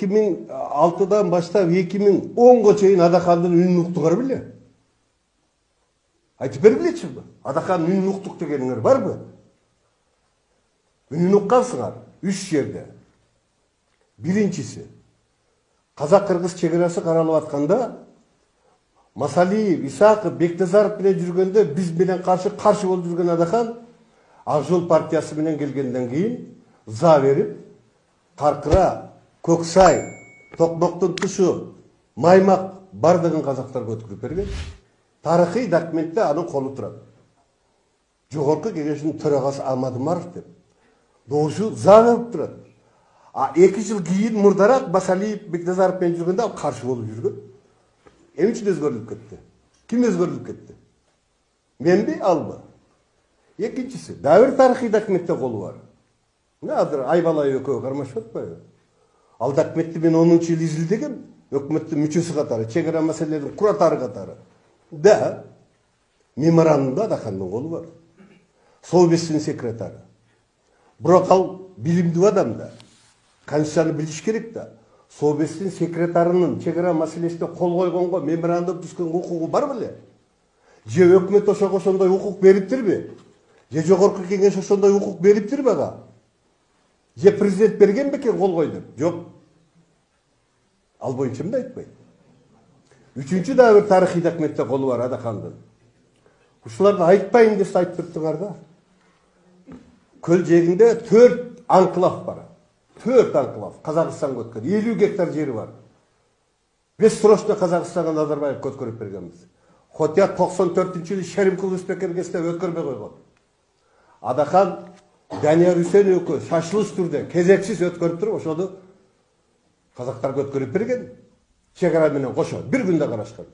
2006'dan başlap 2010'ga чейин Адакандын үнүн уктуңар беле? Айтып берип билечиңби? Адакандын үнүн уктук дегениңер барбы? Үнүн уккансыңар 3 жерде. Биринчиси, Казак-Кыргыз чегерасы каралып атканда Масалиев, Исаков, Бектазаров менен жүргөндө биз менен каршы болуп жүргөн Адахан Ак Жол партиясы менен келгенден кийин за берип, Каркыра, Көксай, Токмоктун тушу, Маймак бардыгын казактарга өткөрүп берген. Тарыхый документте анын колу турат. Жогорку кеңештин төрагасы Ахмад Умаров деп. Дошу за берип турат. А 2 жыл кийин мурдараак Масалиев, Бектазаров менен жүргөндө ал каршы болуп жүргөн. Эмне үчүн өзгөрүлүп кетти? Ким өзгөрүлүп кетти? Менби, албы? Экинчиси, дагы тарыхый документте колу бар. Азыр Айбалай экөө кармашып атпайбы? Ал документти мен 10-жыл изилдегем, өкмөттүн мүчөсү катары, чегара маселелерин куратары катары. Да, меморандумда Адакандын колу бар. Совбестин секретары. Бирок ал билимдүү адам да. Конституцияны билиш керек да. Совбестин секретарынын чегара маселесине кол койгонго меморандум түзгөнгө укугу бар беле? Же өкмөт ошого ошондой укук бериптирби? Же жогорку кеңеш ошондой укук бериптирби ага? Же президент берген бекен кол кой деп? Жок. Ал боюнча эмне айтпайт. Үчүнчү дагы бир тарыхый документте колу бар Адакандын. Ушуларды айтпайын десе айтып туруңар да. Көл жегинде 4 анклав бар. 4 анклав. Казакстанга өткөн 50 гектар жери бар. Бессрочно Казакстанга Назарбаев өткөрүп бергенбиз. Хотя 94-жылы Шеримкул спикер кезде өткөрбөй койгон. Адахан Данияр Үсен экөө шашылыш түрдө кезексиз өткөрүп туруп ошону казактарга өткөрүп берген. Чегара менен кошо бир күндө карашкан.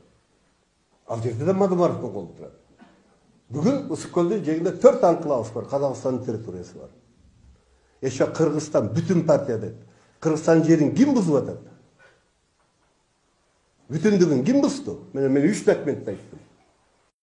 Ал жерде да Мадумаровдун колу турат. Бүгүн Ысык көлдүн жегинде 4 анклав бар, Казакстандын территориясы бар. Эше Кыргызстан бүтүн партия дейт. Кыргызстан жерин ким бузуп атат? Бүтүндүгүн ким бузду? Мен 3 документте айттым.